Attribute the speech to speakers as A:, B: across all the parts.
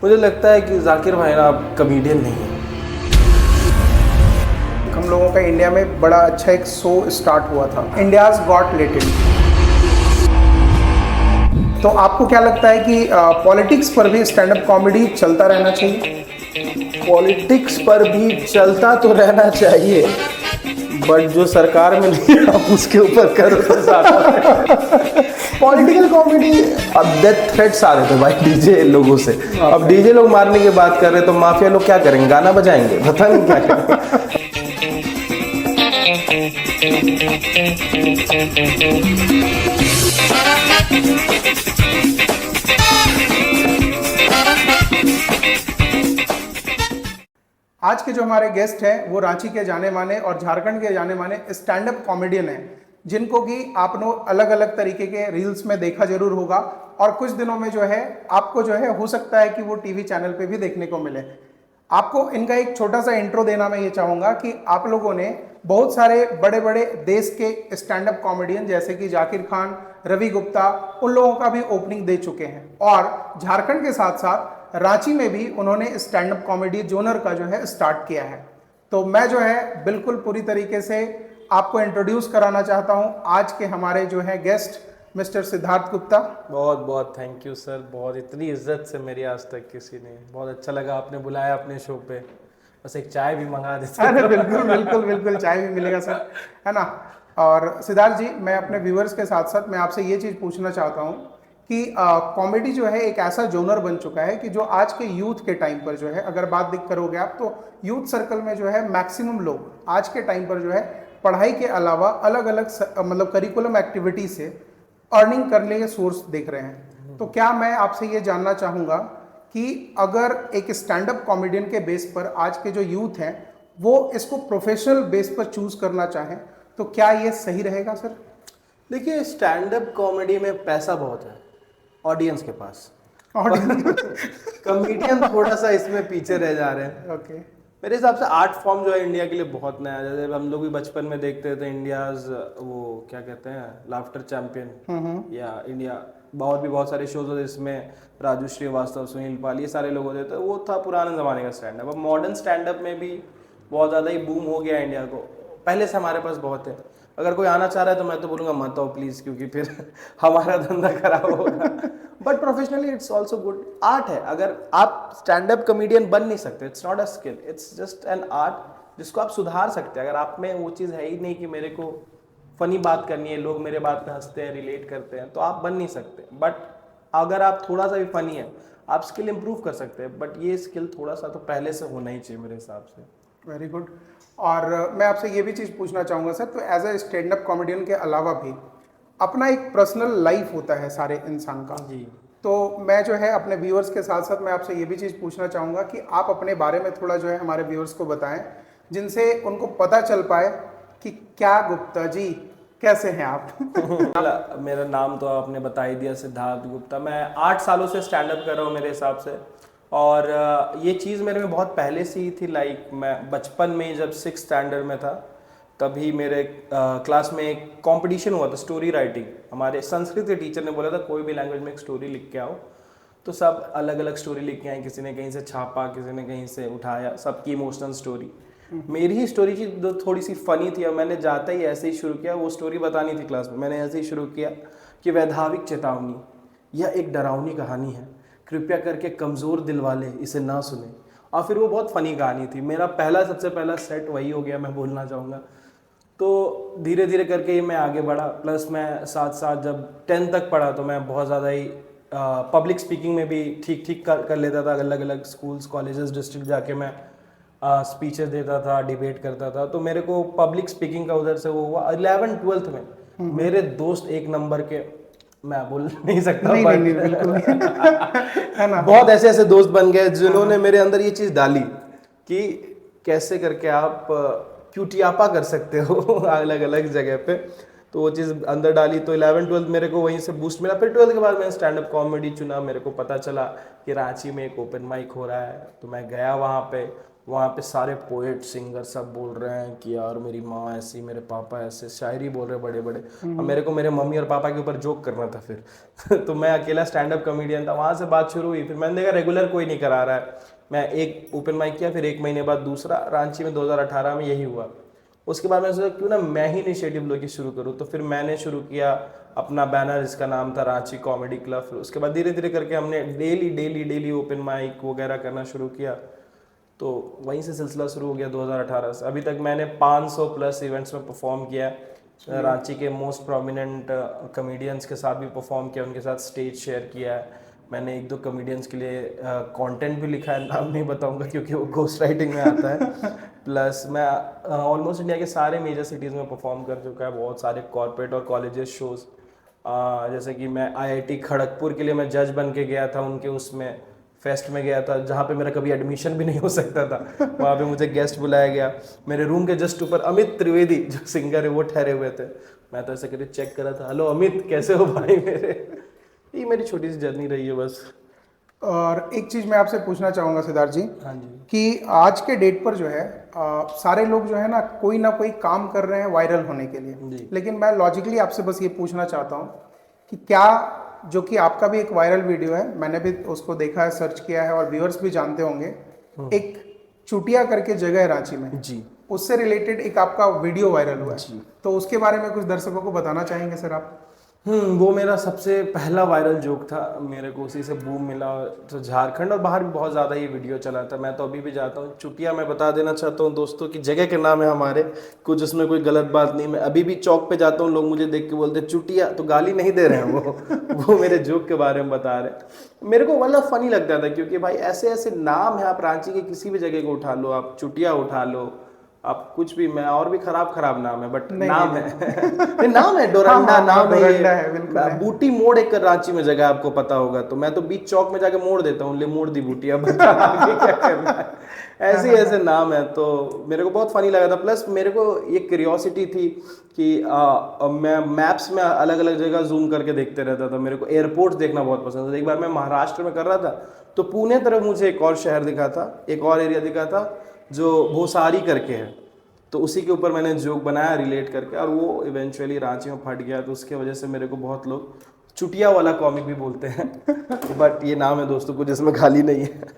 A: मुझे लगता है कि जाकिर भाई ना अब कॉमेडियन नहीं है।
B: हम लोगों का इंडिया में बड़ा अच्छा एक शो स्टार्ट हुआ था, इंडियाज गॉट लेटेंट। तो आपको क्या लगता है कि पॉलिटिक्स पर भी स्टैंड अप कॉमेडी चलता रहना चाहिए?
A: पॉलिटिक्स पर भी चलता तो रहना चाहिए, बट जो सरकार में नहीं आप उसके ऊपर करो तो ज्यादा। पॉलिटिकल कॉमेडी, अब डेथ थ्रेट्स आ रहे थे भाई डीजे लोगों से। अब डीजे लोग मारने की बात कर रहे तो माफिया लोग क्या करेंगे, गाना बजाएंगे, पता नहीं क्या करेंगे।
B: आज के जो हमारे गेस्ट हैं वो रांची के जाने माने और झारखंड के जाने माने स्टैंड अप कॉमेडियन हैं, जिनको कि आपने अलग अलग तरीके के रील्स में देखा जरूर होगा और कुछ दिनों में जो है आपको जो है हो सकता है कि वो टीवी चैनल पे भी देखने को मिले। आपको इनका एक छोटा सा इंट्रो देना मैं ये चाहूँगा कि आप लोगों ने बहुत सारे बड़े बड़े देश के स्टैंड अप कॉमेडियन जैसे कि जाकिर खान, रवि गुप्ता, उन लोगों का भी ओपनिंग दे चुके हैं और झारखंड के साथ साथ रांची में भी उन्होंने स्टैंड अप कॉमेडी जोनर का जो है स्टार्ट किया है। तो मैं जो है बिल्कुल पूरी तरीके से आपको इंट्रोड्यूस कराना चाहता हूं आज के हमारे जो है गेस्ट मिस्टर सिद्धार्थ गुप्ता।
A: बहुत बहुत थैंक यू सर, बहुत इतनी इज्जत से मेरी आज तक किसी ने, बहुत अच्छा लगा आपने बुलाया अपने शो पे। बस एक चाय भी मंगा देते।
B: अरे बिल्कुल बिल्कुल बिल्कुल, चाय भी मिलेगा सर, है ना। और सिद्धार्थ जी, मैं अपने व्यूअर्स के साथ साथ मैं आपसे ये चीज़ पूछना चाहता हूँ कि कॉमेडी जो है एक ऐसा जोनर बन चुका है कि जो आज के यूथ के टाइम पर जो है, अगर बात दिख करोगे आप तो यूथ सर्कल में जो है मैक्सिमम लोग आज के टाइम पर जो है पढ़ाई के अलावा अलग अलग मतलब करिकुलम एक्टिविटी से अर्निंग करने के सोर्स देख रहे हैं। तो क्या मैं आपसे ये जानना चाहूँगा कि अगर एक स्टैंड अप कॉमेडियन के बेस पर आज के जो यूथ हैं वो इसको प्रोफेशनल बेस पर चूज करना चाहें तो क्या ये सही रहेगा सर?
A: देखिए, स्टैंड अप कॉमेडी में पैसा बहुत है ऑडियंस के पास, कॉमेडियन थोड़ा सा इसमें पीछे रह जा रहे हैं।
B: ओके।
A: मेरे हिसाब से आर्ट फॉर्म जो है इंडिया के लिए बहुत नया है। जैसे हम लोग भी बचपन में देखते थे इंडियाज वो क्या कहते हैं लाफ्टर चैंपियन, या इंडिया बहुत सारे शोज होते जिसमें राजू श्रीवास्तव, सुनील पाल, ये सारे लोग होते थे। वो था पुराने ज़माने का स्टैंड अप। अब मॉडर्न स्टैंड अप में भी बहुत ज़्यादा ही बूम हो गया इंडिया को, पहले से हमारे पास बहुत है। अगर कोई आना चाह रहा है तो मैं तो बोलूँगा मत आओ प्लीज़, क्योंकि फिर हमारा धंधा खराब होगा। But professionally it's also good, art है। अगर आप स्टैंड अप कॉमेडियन बन नहीं सकते, it's not a skill, it's just an art जिसको आप सुधार सकते हैं। अगर आप में वो चीज़ है ही नहीं कि मेरे को फनी बात करनी है, लोग मेरे बात पे हंसते हैं, रिलेट करते हैं, तो आप बन नहीं सकते। बट अगर आप थोड़ा सा भी फनी है, आप स्किल इंप्रूव कर सकते हैं। बट ये स्किल थोड़ा सा तो पहले से होना ही चाहिए मेरे हिसाब से।
B: Very good. और मैं आपसे ये भी चीज़ पूछना चाहूँगा सर, तो as a stand up comedian के अलावा भी अपना एक पर्सनल लाइफ होता है सारे इंसान का
A: जी।
B: तो मैं जो है अपने व्यूअर्स के साथ साथ मैं आपसे ये भी चीज़ पूछना चाहूँगा कि आप अपने बारे में थोड़ा जो है हमारे व्यूअर्स को बताएं, जिनसे उनको पता चल पाए कि क्या गुप्ता जी कैसे हैं आप।
A: मेरा नाम तो आपने बता ही दिया, सिद्धार्थ गुप्ता। मैं 8 सालों से स्टैंड अप कर रहा हूँ मेरे हिसाब से। और ये चीज़ मेरे में बहुत पहले से ही थी। लाइक मैं बचपन में जब 6th स्टैंडर्ड में था तभी मेरे क्लास में एक कंपटीशन हुआ था स्टोरी राइटिंग। हमारे संस्कृत के टीचर ने बोला था कोई भी लैंग्वेज में एक स्टोरी लिख के आओ। तो सब अलग अलग स्टोरी लिख के आए, किसी ने कहीं से छापा, किसी ने कहीं से उठाया, सबकी इमोशनल स्टोरी। मेरी ही स्टोरी की थोड़ी सी फनी थी और मैंने जाता ही ऐसे ही शुरू किया। वो स्टोरी बतानी थी क्लास में, मैंने ऐसे ही शुरू किया कि वैधाविक चेतावनी, यह एक डरावनी कहानी है, कृपया करके कमज़ोर दिल वाले इसे ना सुने। और फिर वो बहुत फ़नी कहानी थी। मेरा सबसे पहला सेट वही हो गया, मैं बोलना चाहूँगा। तो धीरे धीरे करके मैं आगे बढ़ा। प्लस मैं साथ साथ जब 10th तक पढ़ा तो मैं बहुत ज़्यादा ही पब्लिक स्पीकिंग में भी ठीक कर लेता था। अलग अलग स्कूल्स, कॉलेजेस, डिस्ट्रिक्ट जाके मैं स्पीचेस देता था, डिबेट करता था। तो मेरे को पब्लिक स्पीकिंग का उधर से वो हुआ। 11th 12th में मेरे दोस्त एक नंबर के, मैं बोल नहीं सकता,
B: नहीं, बिल्कुल है ना।
A: बहुत ऐसे दोस्त बन गए जिन्होंने मेरे अंदर ये चीज़ डाली कि कैसे करके आप क्यूटियापा कर सकते हो अलग अलग जगह पे। तो वो चीज़ अंदर डाली, तो 11th-12th मेरे को वहीं से बूस्ट मिला। फिर 12th के बाद मैंने स्टैंड अप कॉमेडी चुना, मेरे को पता चला कि रांची में एक ओपन माइक हो रहा है, तो मैं गया वहाँ पे सारे पोएट सिंगर सब बोल रहे हैं कि यार मेरी माँ ऐसी, मेरे पापा ऐसे, शायरी बोल रहे बड़े बड़े, और मेरे को मेरे मम्मी और पापा के ऊपर जोक करना था फिर तो मैं अकेला स्टैंड अप कॉमेडियन था। वहाँ से बात शुरू हुई, फिर मैंने देखा रेगुलर कोई नहीं करा रहा है। मैं एक ओपन माइक किया, फिर 1 महीने बाद दूसरा, रांची में 2018 में यही हुआ। उसके बाद मैंने सोचा क्यों ना मैं ही इनिशिएटिव लेके शुरू करूँ, तो फिर मैंने शुरू किया अपना बैनर, जिसका नाम था रांची कॉमेडी क्लब। फिर उसके बाद धीरे धीरे करके हमने डेली ओपन माइक वगैरह करना शुरू किया, तो वहीं से सिलसिला शुरू हो गया 2018 से। अभी तक मैंने 500 प्लस इवेंट्स में परफॉर्म किया है, रांची के मोस्ट प्रोमिनेंट कॉमेडियंस के साथ भी परफॉर्म किया, उनके साथ स्टेज शेयर किया है। मैंने 1-2 कॉमेडियंस के लिए कंटेंट भी लिखा है, नाम नहीं बताऊंगा क्योंकि वो घोस्ट राइटिंग में आता है। प्लस मैं ऑलमोस्ट इंडिया के सारे मेजर सिटीज़ में परफॉर्म कर चुका है, बहुत सारे कॉर्पोरेट और कॉलेजेस शोज़, जैसे कि मैं IIT खड़गपुर के लिए मैं जज बन के गया था, उनके उसमें फेस्ट में गया था जहाँ पे मेरा कभी एडमिशन भी नहीं हो सकता था, वहाँ पे मुझे गेस्ट बुलाया गया। मेरे रूम के जस्ट ऊपर अमित त्रिवेदी जो सिंगर है वो ठहरे हुए थे, मैं तो ऐसे करके चेक कर रहा था, हेलो अमित कैसे हो भाई मेरे। ये मेरी छोटी सी जर्नी रही है बस।
B: और एक चीज़ मैं आपसे पूछना चाहूँगा सिद्धार्थ जी,
A: हाँ जी।
B: कि आज के डेट पर जो है सारे लोग जो है ना कोई काम कर रहे हैं वायरल होने के लिए, लेकिन मैं लॉजिकली आपसे बस ये पूछना चाहता हूँ कि क्या, जो कि आपका भी एक वायरल वीडियो है, मैंने भी उसको देखा है, सर्च किया है, और व्यूअर्स भी जानते होंगे, एक चुटिया करके जगह है रांची में
A: जी,
B: उससे रिलेटेड एक आपका वीडियो वायरल हुआ है, तो उसके बारे में कुछ दर्शकों को बताना चाहेंगे सर आप?
A: वो मेरा सबसे पहला वायरल जोक था, मेरे को उसी से बूम मिला, तो झारखंड और बाहर भी बहुत ज़्यादा ये वीडियो चला था। मैं तो अभी भी जाता हूँ चुटिया, मैं बता देना चाहता हूँ दोस्तों कि जगह के नाम है हमारे, कुछ उसमें कोई गलत बात नहीं। मैं अभी भी चौक पे जाता हूँ, लोग मुझे देख के बोलते चुटिया, तो गाली नहीं दे रहे हैं वो मेरे जोक के बारे में बता रहे हैं। मेरे को मतलब फनी लगता था, क्योंकि भाई ऐसे ऐसे नाम है, आप रांची के किसी भी जगह को उठा लो, आप चुटिया उठा लो, आप कुछ भी, मैं और भी खराब नाम है बट नाम है नाम है डोरंडा, नाम है बूटी मोड़, एक रांची में जगह आपको पता होगा, तो मैं तो बीच चौक में जाके मोड़ देता हूँ, ले मोड़ दी बूटी, अब बता आगे क्या करना है। ऐसे नाम है, तो मेरे को बहुत फनी लगा था। प्लस मेरे को ये क्यूरियोसिटी थी कि मैं मैप्स में अलग अलग जगह जूम करके देखते रहता था, मेरे को एयरपोर्ट्स देखना बहुत पसंद था। एक बार मैं महाराष्ट्र में कर रहा था, तो पुणे तरफ मुझे एक और शहर दिखा था, एक और एरिया दिखा था जो भोसारी करके है, तो उसी के ऊपर मैंने जोक बनाया रिलेट करके, और वो इवेंचुअली रांची में फट गया, तो उसके वजह से मेरे को बहुत लोग चुटिया वाला कॉमिक भी बोलते हैं बट ये नाम है दोस्तों को जिसमें खाली नहीं है।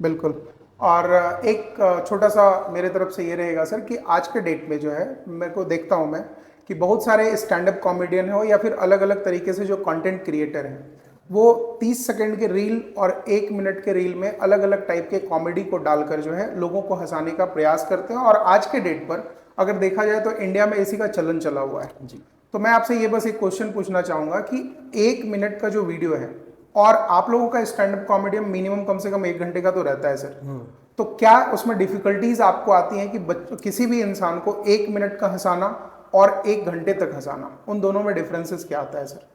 B: बिल्कुल। और एक छोटा सा मेरे तरफ से ये रहेगा सर कि आज के डेट में जो है, मेरे को देखता हूँ मैं कि बहुत सारे स्टैंड अप कॉमेडियन हो या फिर अलग अलग तरीके से जो कंटेंट क्रिएटर हैं, वो 30 सेकंड के रील और 1 मिनट के रील में अलग अलग टाइप के कॉमेडी को डालकर जो है लोगों को हंसाने का प्रयास करते हैं। और आज के डेट पर अगर देखा जाए तो इंडिया में इसी का चलन चला हुआ है जी। तो मैं आपसे ये बस एक क्वेश्चन पूछना चाहूँगा कि 1 मिनट का जो वीडियो है, और आप लोगों का स्टैंड अप कॉमेडी मिनिमम कम से कम 1 घंटे का तो रहता है सर, तो क्या उसमें डिफिकल्टीज आपको आती हैं कि किसी भी इंसान को 1 मिनट का हंसाना और 1 घंटे तक हंसाना, उन दोनों में डिफरेंसेस क्या आता है सर?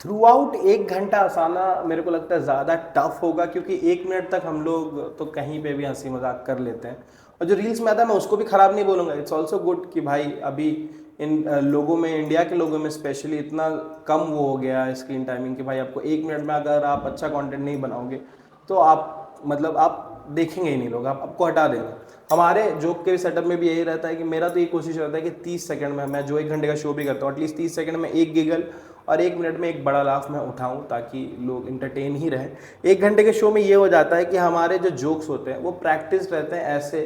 A: थ्रू आउट 1 घंटा हंसाना मेरे को लगता है ज़्यादा टफ होगा, क्योंकि 1 मिनट तक हम लोग तो कहीं पे भी हंसी मजाक कर लेते हैं, और जो रील्स में आता है मैं उसको भी ख़राब नहीं बोलूँगा, इट्स ऑल्सो गुड कि भाई अभी इन लोगों में, इंडिया के लोगों में स्पेशली इतना कम वो हो गया है स्क्रीन टाइमिंग कि भाई आपको 1 मिनट में अगर आप अच्छा कंटेंट नहीं बनाओगे तो आप मतलब आप देखेंगे ही नहीं लोग, आपको हटा देंगे। हमारे जोक के सेटअप में भी यही रहता है कि मेरा तो ये कोशिश रहता है कि 30 सेकंड में, मैं जो 1 घंटे का शो भी करता हूँ, एटलीस्ट 30 सेकंड में एक गिगल और 1 मिनट में एक बड़ा लाफ मैं उठाऊं, ताकि लोग इंटरटेन ही रहें। 1 घंटे के शो में ये हो जाता है कि हमारे जो जोक्स होते हैं वो प्रैक्टिस रहते हैं ऐसे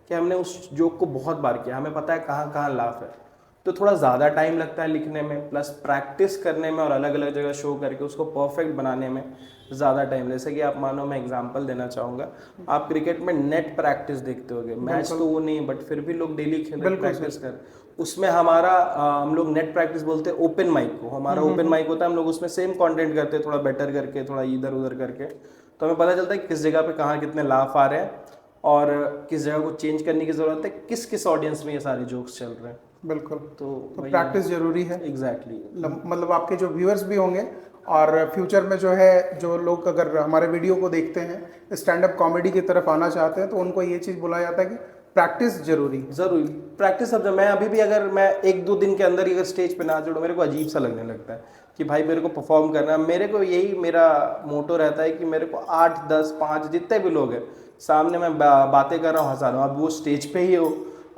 A: कि हमने उस जोक को बहुत बार किया, हमें पता है कहाँ कहाँ लाफ है, तो थोड़ा ज़्यादा टाइम लगता है लिखने में, प्लस प्रैक्टिस करने में और अलग अलग जगह शो करके उसको परफेक्ट बनाने में ज़्यादा टाइम। जैसे कि आप मानो, मैं एग्जांपल देना चाहूँगा, आप क्रिकेट में नेट प्रैक्टिस देखते होगे, मैच तो वो नहीं बट फिर भी लोग डेली खेल रहे प्रैक्टिस कर, उसमें हमारा हम लोग नेट प्रैक्टिस बोलते हैं ओपन माइक को, हमारा ओपन माइक होता है, हम लोग उसमें सेम कंटेंट करते हैं, थोड़ा बेटर करके, थोड़ा इधर उधर करके, तो हमें पता चलता है कि किस जगह पे कहाँ कितने लाफ आ रहे हैं और किस जगह को चेंज करने की ज़रूरत है, किस किस ऑडियंस में ये सारे जोक्स चल रहे हैं।
B: बिल्कुल, तो प्रैक्टिस जरूरी है।
A: एग्जैक्टली
B: मतलब आपके जो व्यूअर्स भी होंगे और फ्यूचर में जो है, जो लोग अगर हमारे वीडियो को देखते हैं, स्टैंड अप कॉमेडी की तरफ आना चाहते हैं, तो उनको ये चीज़ बोला जाता है कि प्रैक्टिस जरूरी है।
A: जरूरी प्रैक्टिस। अब मैं अभी भी अगर मैं 1-2 दिन के अंदर ही अगर स्टेज पे ना चढ़ूँ, मेरे को अजीब सा लगने लगता है कि भाई मेरे को परफॉर्म करना है। मेरे को यही मेरा मोटो रहता है कि मेरे को 8, 10, 5 जितने भी लोग हैं सामने मैं बातें कर रहा हूँ, हंसा रहा हूँ, अब वो स्टेज पे ही हो,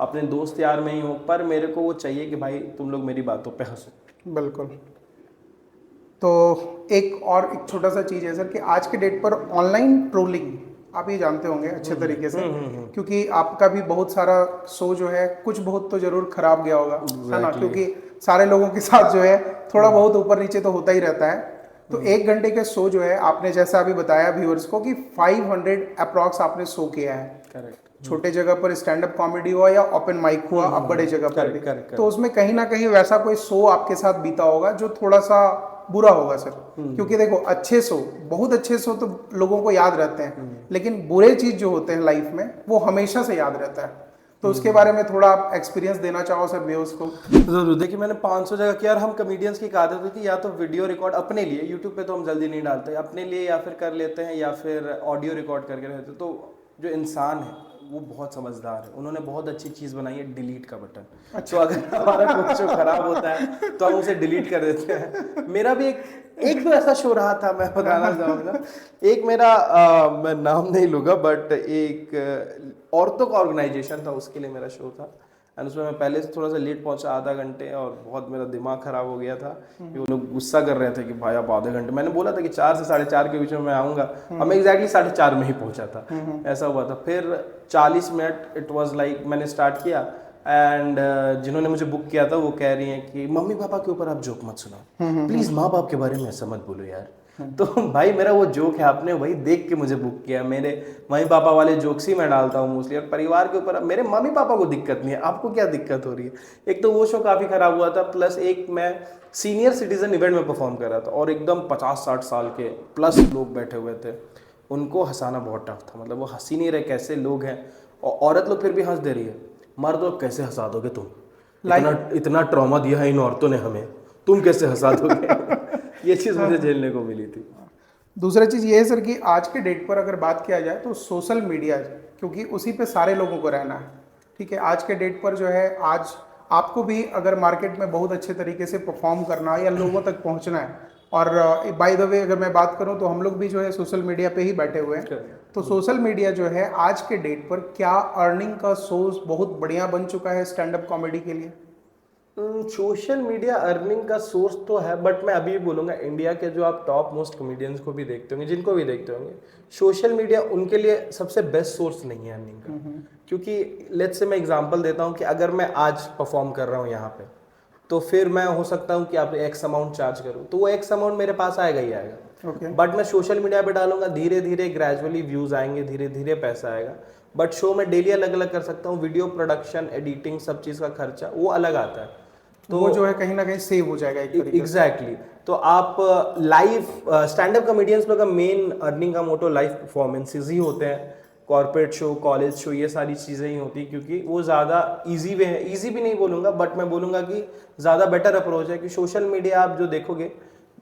A: अपने दोस्त यार में ही हो, पर मेरे को वो चाहिए कि भाई तुम लोग मेरी बातों पे हंसो।
B: बिल्कुल। तो एक छोटा सा चीज़ है सर कि आज के डेट पर ऑनलाइन ट्रोलिंग आप ये जानते होंगे अच्छे तरीके से, क्योंकि आपका भी बहुत सारा शो जो है कुछ बहुत तो जरूर खराब गया होगा, है ना, क्योंकि सारे लोगों के साथ जो है थोड़ा बहुत ऊपर नीचे तो होता ही रहता है। तो 1 घंटे के शो जो है आपने जैसा अभी बताया व्यूअर्स को कि 500 अप्रॉक्स आपने शो किया है।
A: करेक्ट।
B: छोटे जगह पर स्टैंड अप कॉमेडी हुआ या ओपन माइक हुआ, अब बड़े जगह पर भी, तो उसमें कहीं ना कहीं वैसा कोई शो आपके साथ बीता होगा जो थोड़ा सा बुरा होगा सर। क्योंकि देखो अच्छे शो, बहुत अच्छे शो तो लोगों को याद रहते हैं, लेकिन बुरे चीज जो होते हैं लाइफ में वो हमेशा से याद रहता है। तो उसके बारे में थोड़ा आप एक्सपीरियंस देना चाहो सर व्यूअर्स को।
A: जरूर। देखिए मैंने 500 जगह किया, और हम कमेडियंस की एक आदत होती है या तो वीडियो रिकॉर्ड अपने लिए, यूट्यूब पे तो हम जल्दी नहीं डालते, अपने लिए या फिर कर लेते हैं, या फिर ऑडियो रिकॉर्ड करके रहते हैं। तो जो इंसान है वो बहुत समझदार है, उन्होंने बहुत अच्छी चीज़ बनाई है, डिलीट का बटन। तो अगर हमारा कुछ शो खराब होता है तो हम उसे डिलीट कर देते हैं। मेरा भी एक तो ऐसा शो रहा था, मैं बताना चाहूँगा। एक मेरा मैं नाम नहीं लूँगा, बट एक औरतों का ऑर्गेनाइजेशन था, उसके लिए मेरा शो था। एंड उसमें मैं पहले से थोड़ा सा लेट पहुंचा, आधा घंटे, और बहुत मेरा दिमाग खराब हो गया था कि वो लोग गुस्सा कर रहे थे कि भाई आप आधे घंटे, मैंने बोला था कि 4 से 4:30 के बीच में मैं आऊँगा, और मैं एग्जैक्टली 4:30 में ही पहुंचा था। ऐसा हुआ था। फिर 40 मिनट इट वाज लाइक मैंने स्टार्ट किया, एंड जिन्होंने मुझे बुक किया था वो कह रही हैं कि मम्मी पापा के ऊपर आप जोक मत सुनाओ, प्लीज़ माँ बाप के बारे में ऐसा मत बोलो यार। तो भाई मेरा वो जोक है, आपने वही देख के मुझे बुक किया। मेरे मम्मी पापा वाले जोक्स ही मैं डालता हूँ मोस्टली, और परिवार के ऊपर मेरे मम्मी पापा को दिक्कत नहीं है, आपको क्या दिक्कत हो रही है। एक तो वो शो काफ़ी ख़राब हुआ था, प्लस एक मैं सीनियर सिटीजन इवेंट में परफॉर्म कर रहा था, और एकदम 50-60 साल के प्लस लोग बैठे हुए थे, उनको हंसाना बहुत टफ था। मतलब वो हंसी नहीं रहे, कैसे लोग हैं, और औरत लोग फिर भी हंस दे रही है, मर्द लोग कैसे हंसा दोगे तुम, इतना ट्रॉमा दिया है इन औरतों ने हमें, तुम कैसे हंसा दोगे। ये चीज़ मुझे झेलने को मिली थी।
B: दूसरा चीज़ ये है सर कि आज के डेट पर अगर बात किया जाए तो सोशल मीडिया, क्योंकि उसी पे सारे लोगों को रहना है, ठीक है। आज के डेट पर जो है, आज आपको भी अगर मार्केट में बहुत अच्छे तरीके से परफॉर्म करना है या लोगों तक पहुंचना है, और बाय द वे अगर मैं बात करूं तो हम लोग भी जो है सोशल मीडिया पे ही बैठे हुए हैं। तो सोशल मीडिया जो है आज के डेट पर क्या अर्निंग का सोर्स बहुत बढ़िया बन चुका है स्टैंड अप कॉमेडी के लिए?
A: सोशल मीडिया अर्निंग का सोर्स तो है, बट मैं अभी भी बोलूँगा इंडिया के जो आप टॉप मोस्ट कॉमेडियंस को भी देखते होंगे, जिनको भी देखते होंगे, सोशल मीडिया उनके लिए सबसे बेस्ट सोर्स नहीं है अर्निंग का। क्योंकि लेट्स से मैं एग्जांपल देता हूँ कि अगर मैं आज परफॉर्म कर रहा हूँ यहाँ पे, तो फिर मैं हो सकता हूँ कि आप एक्स अमाउंट चार्ज करूँ, तो वो एक्स अमाउंट मेरे पास आएगा ही आएगा। बट मैं सोशल मीडिया पे डालूंगा, धीरे धीरे ग्रेजुअली व्यूज आएंगे, धीरे धीरे पैसा आएगा। बट शो में डेली अलग अलग कर सकता हूँ, वीडियो प्रोडक्शन, एडिटिंग, सब चीज़ का खर्चा वो अलग आता है,
B: तो वो जो है कहीं ना कहीं सेव हो जाएगा एक तरीके से।
A: एग्जैक्टली। तो आप लाइव स्टैंड अप कॉमेडियंस लोग का मेन अर्निंग का मोटो लाइव परफॉर्मेंसेज ही होते हैं, कॉर्पोरेट शो, कॉलेज शो, ये सारी चीज़ें ही होती हैं, क्योंकि वो ज़्यादा इजी वे है। इजी भी नहीं बोलूँगा, बट मैं बोलूँगा कि ज़्यादा बेटर अप्रोच है। कि सोशल मीडिया आप जो देखोगे,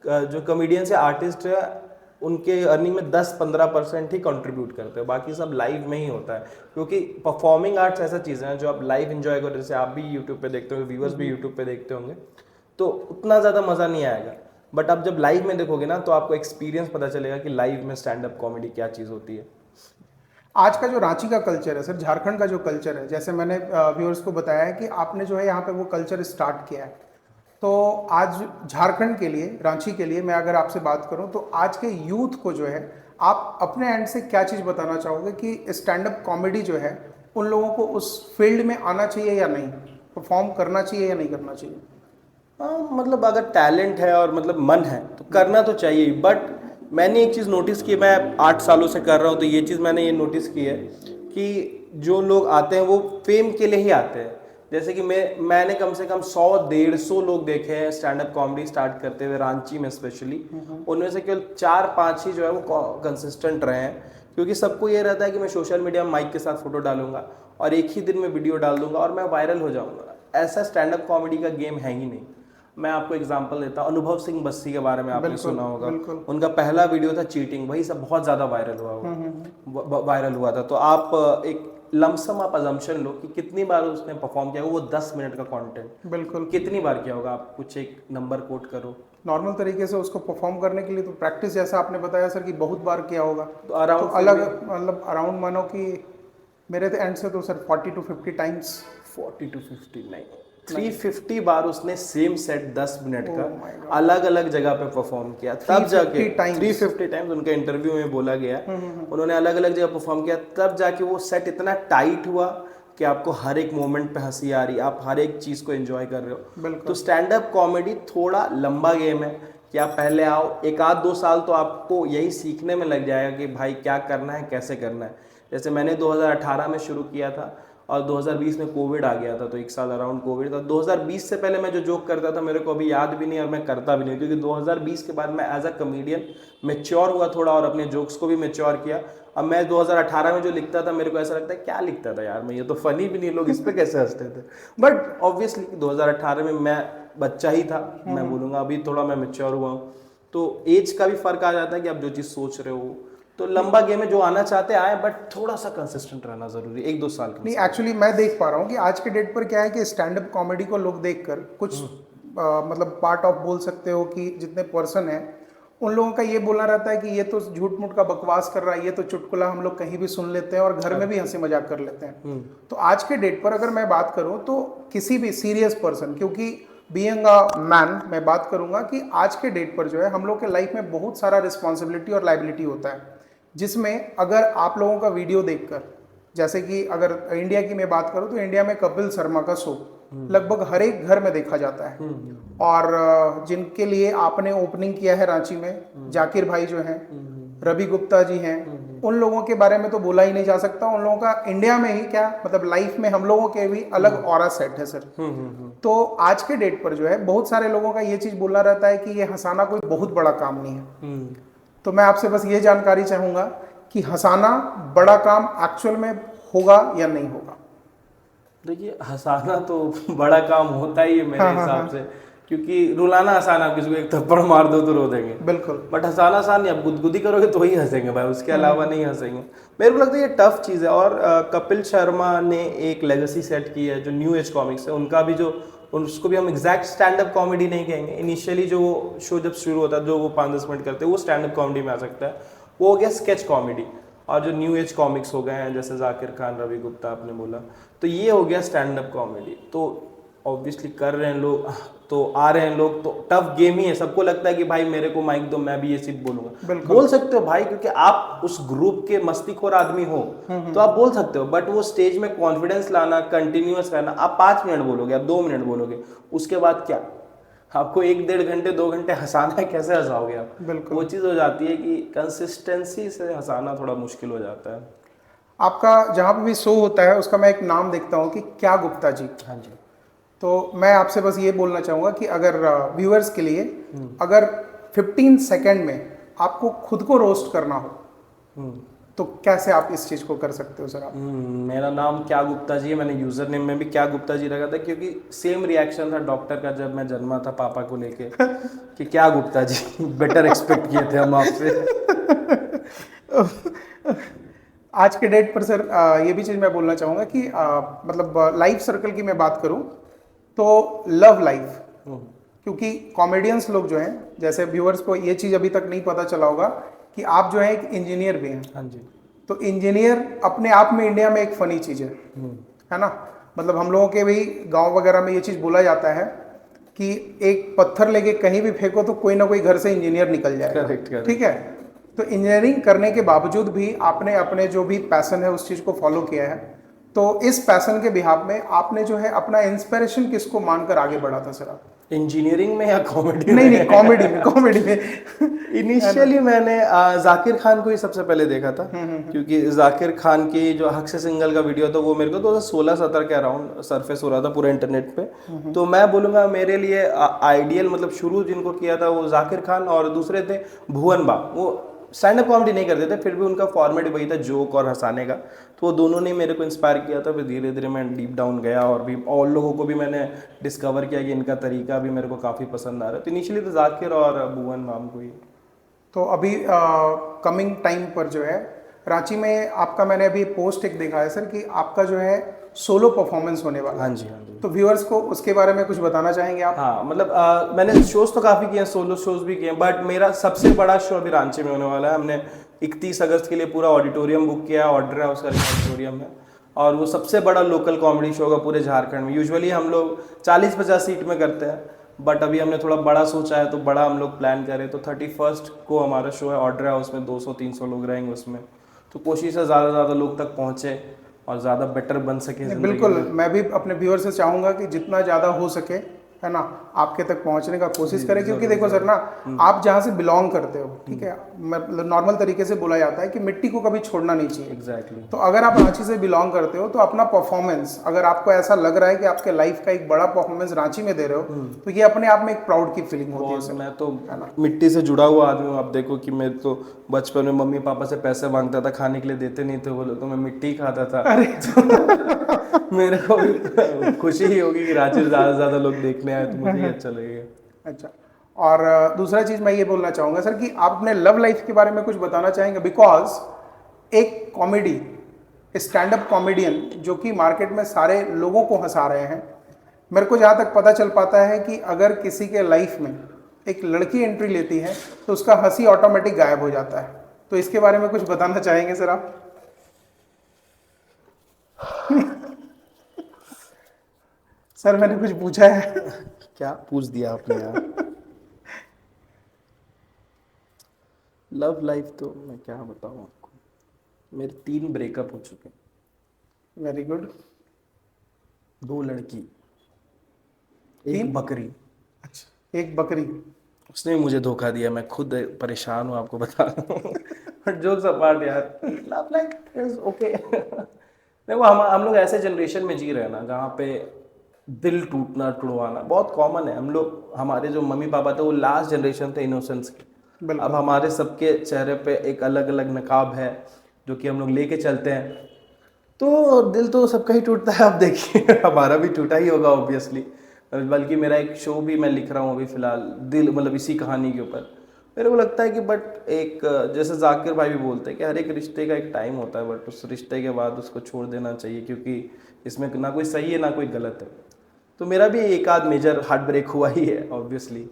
A: जो कॉमेडियंस या आर्टिस्ट है, उनके अर्निंग में 10-15% ही कंट्रीब्यूट करते हैं, बाकी सब लाइव में ही होता है। क्योंकि परफॉर्मिंग आर्ट्स ऐसा चीज़ है जो आप लाइव एंजॉय करो, जैसे आप भी यूट्यूब पे देखते होंगे, व्यूअर्स भी यूट्यूब पे देखते होंगे, तो उतना ज़्यादा मज़ा नहीं आएगा। बट आप जब लाइव में देखोगे ना, तो आपको एक्सपीरियंस पता चलेगा कि लाइव में स्टैंड अप कॉमेडी क्या चीज़ होती है।
B: आज का जो रांची का कल्चर है सर, झारखंड का जो कल्चर है, जैसे मैंने व्यूअर्स को बताया है कि आपने जो है यहाँ पे वो कल्चर स्टार्ट किया है, तो आज झारखंड के लिए, रांची के लिए मैं अगर आपसे बात करूं तो आज के यूथ को जो है आप अपने एंड से क्या चीज़ बताना चाहोगे कि स्टैंड अप कॉमेडी जो है उन लोगों को उस फील्ड में आना चाहिए या नहीं, परफॉर्म करना चाहिए या नहीं करना चाहिए?
A: मतलब अगर टैलेंट है और मतलब मन है तो करना तो चाहिए। बट मैंने एक चीज़ नोटिस की, मैं 8 सालों से कर रहा हूँ, तो ये चीज़ मैंने ये नोटिस की है कि जो लोग आते हैं वो फेम के लिए ही आते हैं। जैसे कि मैंने कम से कम 100-150 लोग देखे हैं स्टैंड अप कॉमेडी स्टार्ट करते हुए रांची में स्पेशली, उनमें से केवल 4-5 ही जो है वो कंसिस्टेंट रहे हैं। क्योंकि सबको ये रहता है कि मैं सोशल मीडिया में माइक के साथ फोटो डालूंगा और एक ही दिन में वीडियो डाल दूंगा और मैं वायरल हो जाऊंगा। ऐसा स्टैंड अप कॉमेडी का गेम है ही नहीं। मैं आपको एग्जांपल देता हूँ, अनुभव सिंह बस्सी के बारे में आपने सुना होगा। उनका पहला वीडियो था चीटिंग, वही सब बहुत ज़्यादा वायरल हुआ था। तो आप एक लमसम आप अजम्पशन लो कि कितनी बार उसने परफॉर्म किया होगा वो 10 मिनट का कंटेंट
B: बिल्कुल।
A: कितनी बार किया होगा, आप कुछ एक नंबर कोट करो।
B: नॉर्मल तरीके से उसको परफॉर्म करने के लिए तो प्रैक्टिस, जैसा आपने बताया सर कि बहुत बार किया होगा,
A: तो
B: तो
A: अराउंड
B: अलग मतलब अराउंड मानो कि मेरे तो एंड से तो सर 40 to 50 टाइम्स।
A: 40 to 50 नहीं, 350 बार उसने same set 10 minute
B: Oh my
A: का
B: God.
A: अलग अलग जगह पे परफॉर्म किया, तब जाके
B: 350 times.
A: 350 टाइम्स उनके इंटरव्यू में बोला गया, उन्होंने अलग अलग जगह परफॉर्म किया, तब जाके वो सेट इतना टाइट हुआ कि आपको हर एक मोमेंट पे हंसी आ रही, आप हर एक चीज को एंजॉय कर रहे हो।
B: बिल्कुल।
A: तो स्टैंड अप कॉमेडी थोड़ा लंबा गेम है कि आप पहले आओ, एक आध 2 साल तो आपको यही सीखने में लग जाएगा कि भाई क्या करना है, कैसे करना है। जैसे मैंने 2018 में शुरू किया था और 2020 में कोविड आ गया था, तो 1 साल अराउंड कोविड था। 2020 से पहले मैं जो जोक करता था मेरे को अभी याद भी नहीं और मैं करता भी नहीं, क्योंकि 2020 के बाद मैं एज अ कमेडियन मैच्योर हुआ थोड़ा और अपने जोक्स को भी मैच्योर किया। अब मैं 2018 में जो लिखता था मेरे को ऐसा लगता है क्या लिखता था यार मैं, ये तो फनी भी नहीं, लोग इस पे कैसे हंसते थे। बट ऑब्वियसली 2018 में मैं बच्चा ही था, मैं बोलूँगा अभी थोड़ा मैं मैच्योर हुआ हूँ, तो एज का भी फर्क आ जाता है कि आप जो चीज़ सोच रहे हो। तो लंबा गेम है, जो आना चाहते आए, बट थोड़ा सा कंसिस्टेंट रहना जरूरी, 1-2 साल का।
B: नहीं, एक्चुअली मैं देख पा रहा हूँ कि आज के डेट पर क्या है कि स्टैंड अप कॉमेडी को लोग देखकर कुछ मतलब पार्ट ऑफ बोल सकते हो कि जितने पर्सन है उन लोगों का ये बोलना रहता है कि ये तो झूठ मूठ का बकवास कर रहा है, ये तो चुटकुला हम लोग कहीं भी सुन लेते हैं और घर में भी हंसी मजाक कर लेते हैं। तो आज के डेट पर अगर मैं बात करूं तो किसी भी सीरियस पर्सन, क्योंकि बीइंग अ मैन मैं बात करूंगा कि आज के डेट पर जो है हम लोग के लाइफ में बहुत सारा रिस्पॉन्सिबिलिटी और लाइबिलिटी होता है, जिसमें अगर आप लोगों का वीडियो देखकर, जैसे कि अगर इंडिया की मैं बात करूं तो इंडिया में कपिल शर्मा का शो लगभग हर एक घर में देखा जाता है, और जिनके लिए आपने ओपनिंग किया है रांची में, जाकिर भाई जो हैं, रवि गुप्ता जी हैं, उन लोगों के बारे में तो बोला ही नहीं जा सकता। उन लोगों का इंडिया में ही क्या मतलब लाइफ में हम लोगों के भी अलग ऑरा सेट है सर। तो आज के डेट पर जो है बहुत सारे लोगों का ये चीज बोलना रहता है कि ये हंसाना कोई बहुत बड़ा काम नहीं है। तो मैं आपसे बस ये जानकारी चाहूंगा कि हंसाना बड़ा काम एक्चुअल में होगा या नहीं होगा?
A: देखिए हंसाना तो बड़ा काम होता ही है मेरे हिसाब से, क्योंकि रुलाना आसान है, आप किसी को एक थप्पड़ मार दो तो रो देंगे,
B: बिल्कुल।
A: बट हंसाना आसान नहीं, आप गुदगुदी करोगे तो ही हंसेंगे भाई, उसके अलावा नहीं हंसेंगे। मेरे को लगता है ये टफ चीज़ है। और कपिल शर्मा ने एक लेगेसी सेट की है जो न्यू एज कॉमिक्स है, उनका भी जो, उसको भी हम एग्जैक्ट स्टैंड अप कॉमेडी नहीं कहेंगे, इनिशियली जो शो जब शुरू होता है जो वो 5-10 मिनट करते हैं वो स्टैंड अप कॉमेडी में आ सकता है, वो हो गया स्केच कॉमेडी। और जो न्यू एज कॉमिक्स हो गए हैं जैसे जाकिर खान, रवि गुप्ता आपने बोला, तो ये हो गया स्टैंड अप कॉमेडी। तो ऑब्वियसली कर रहे हैं लोग, तो आ रहे हैं लोग, तो टफ गेम ही है। सबको लगता है कि भाई मेरे को माइक दो मैं भी ये चीज बोलूंगा, बोल सकते हो भाई, क्योंकि आप उस ग्रुप के मस्तीखोर आदमी हो तो आप बोल सकते हो, बट वो स्टेज में कॉन्फिडेंस लाना, कंटिन्यूअस रहना, आप 5 मिनट बोलोगे, आप 2 मिनट बोलोगे, उसके बाद क्या आपको 1-1.5 घंटे 2 घंटे हंसाना है, कैसे हंसाओगे आप? वो चीज़ हो जाती है कि कंसिस्टेंसी से हंसाना थोड़ा मुश्किल हो जाता है।
B: आपका जहाँ पे भी शो होता है उसका मैं एक नाम देखता हूँ कि क्या गुप्ता जी।
A: हाँ जी।
B: तो मैं आपसे बस ये बोलना चाहूँगा कि अगर व्यूअर्स के लिए अगर 15 सेकंड में आपको खुद को रोस्ट करना हो तो कैसे आप इस चीज़ को कर सकते हो सर आप?
A: मेरा नाम क्या गुप्ता जी है, मैंने यूजर नेम में भी क्या गुप्ता जी रखा था, क्योंकि सेम रिएक्शन था डॉक्टर का जब मैं जन्मा था पापा को लेके कि क्या गुप्ता जी, बेटर एक्सपेक्ट किए थे हम आपसे।
B: आज के डेट पर सर ये भी चीज़ मैं बोलना चाहूँगा कि मतलब लाइफ सर्कल की मैं बात करूँ तो लव लाइफ, क्योंकि कॉमेडियंस लोग जो हैं, जैसे व्यूअर्स को ये चीज़ अभी तक नहीं पता चला होगा कि आप जो है एक इंजीनियर भी हैं।
A: हाँ जी।
B: तो इंजीनियर अपने आप में इंडिया में एक फनी चीज़ है ना। मतलब हम लोगों के भी गांव वगैरह में ये चीज़ बोला जाता है कि एक पत्थर लेके कहीं भी फेंको तो कोई ना कोई घर से इंजीनियर निकल जाएगा। ठीक है, तो इंजीनियरिंग करने के बावजूद भी आपने अपने जो भी पैशन है उस चीज़ को फॉलो किया है। तो इस पैशन के बिहाफ में आपने जो है अपना इंस्पिरेशन किसको मानकर आगे बढ़ा था सर आप?
A: इंजीनियरिंग में या कॉमेडी में?
B: नहीं, कॉमेडी में।
A: इनिशियली मैंने जाकिर खान को ही सबसे पहले देखा था, क्योंकि जाकिर खान की जो हक से सिंगल का वीडियो था वो मेरे को 2016-17 के अराउंड सरफेस हो रहा था पूरे इंटरनेट पे। तो मैं बोलूँगा मेरे लिए आइडियल मतलब शुरू जिनको किया था वो जाकिर खान, और दूसरे थे भुवन बा। वो स्टैंड अप कॉमेडी नहीं करते थे, फिर भी उनका फॉर्मेट वही था, जोक और हंसाने का। तो वो दोनों ने मेरे को इंस्पायर किया था। फिर धीरे धीरे मैं डीप डाउन गया और भी और लोगों को भी मैंने डिस्कवर किया कि इनका तरीका भी मेरे को काफ़ी पसंद आ रहा है। तो इनिशियली तो जाकिर और भुवन माम को ही।
B: तो अभी कमिंग टाइम पर जो है रांची में आपका मैंने अभी पोस्ट एक देखा है सर कि आपका जो है सोलो परफॉर्मेंस होने वाला है।
A: हाँ जी, हाँ जी।
B: तो व्यूअर्स को उसके बारे में कुछ बताना चाहेंगे आप?
A: हाँ मतलब मैंने शोज तो काफ़ी किए हैं, सोलो शोज भी किए हैं, बट मेरा सबसे बड़ा शो अभी रांची में होने वाला है। हमने 31 अगस्त के लिए पूरा ऑडिटोरियम बुक किया है, ऑर्डर हाउस का ऑडिटोरियम है, और वो सबसे बड़ा लोकल कॉमेडी शो होगा पूरे झारखंड में। यूजुअली हम लोग 40-50 सीट में करते हैं, बट अभी हमने थोड़ा बड़ा सोचा है, तो बड़ा हम लोग प्लान करें। तो 31 को हमारा शो है ऑर्डर हाउस में, 200-300 लोग रहेंगे उसमें। तो कोशिश है ज़्यादा से ज़्यादा लोग तक पहुँचे और ज़्यादा बेटर बन सके जिंदगी
B: बिल्कुल,
A: में।
B: मैं भी अपने व्यूअर से चाहूंगा कि जितना ज़्यादा हो सके, है ना, आपके तक पहुंचने का कोशिश करें। क्योंकि देखो सर ना, आप जहाँ से बिलोंग करते हो, ठीक है, मतलब नॉर्मल तरीके से बोला जाता है कि मिट्टी को कभी छोड़ना नहीं चाहिए।
A: एग्जैक्टली।
B: तो अगर आप रांची से बिलोंग करते हो तो अपना परफॉर्मेंस, अगर आपको ऐसा लग रहा है कि आपके लाइफ का एक बड़ा परफॉर्मेंस रांची में दे रहे हो, तो ये अपने आप में एक प्राउड की फीलिंग होती है
A: बहुत,
B: सर।
A: मैं तो मिट्टी से जुड़ा हुआ आदमी हूँ। आप देखो कि मैं तो बचपन में मम्मी पापा से पैसे मांगता था, खाने के लिए देते नहीं थे वो लोग, तो मैं मिट्टी ही खाता था। मेरे को भी खुशी ही होगी कि रांची से ज़्यादा से ज़्यादा लोग देखने आए, तो मुझे ही अच्छा लगेगा।
B: अच्छा, और दूसरा चीज़ मैं ये बोलना चाहूँगा सर कि आप अपने लव लाइफ के बारे में कुछ बताना चाहेंगे? बिकॉज एक कॉमेडी, स्टैंड अप कॉमेडियन जो कि मार्केट में सारे लोगों को हंसा रहे हैं, मेरे को जहाँ तक पता चल पाता है कि अगर किसी के लाइफ में एक लड़की एंट्री लेती है तो उसका हंसी ऑटोमेटिक गायब हो जाता है। तो इसके बारे में कुछ बताना चाहेंगे सर आप? सर मैंने कुछ पूछा है?
A: क्या पूछ दिया आपने यार। लव लाइफ तो मैं क्या बताऊँ आपको, मेरे 3 ब्रेकअप हो चुके हैं।
B: Very good.
A: 2 लड़की,
B: 3?
A: 1 बकरी।
B: अच्छा, 1 बकरी।
A: उसने मुझे धोखा दिया, मैं खुद परेशान हूँ आपको बता रहा हूँ। जोक्स अपार्ट यार, लव लाइफ इज ओके। देखो हम लोग ऐसे जनरेशन में जी रहे हैं ना जहाँ पे दिल टूटना टुड़वाना बहुत कॉमन है। हम लोग, हमारे जो मम्मी पापा थे वो लास्ट जनरेशन थे इनोसेंस की। अब हमारे सबके चेहरे पे एक अलग अलग नकाब है जो कि हम लोग लेके चलते हैं, तो दिल तो सबका ही टूटता है। आप देखिए हमारा भी टूटा ही होगा ऑब्वियसली। बल्कि मेरा एक शो भी मैं लिख रहा हूँ अभी फिलहाल, दिल मतलब इसी कहानी के ऊपर। मेरे को लगता है कि बट एक, जैसे जाकिर भाई भी बोलते हैं कि हर एक रिश्ते का एक टाइम होता है, बट उस रिश्ते के बाद उसको छोड़ देना चाहिए, क्योंकि इसमें ना कोई सही है ना कोई गलत है। तो मेरा भी एक आध मेजर हार्ट ब्रेक हुआ ही है ऑब्वियसली।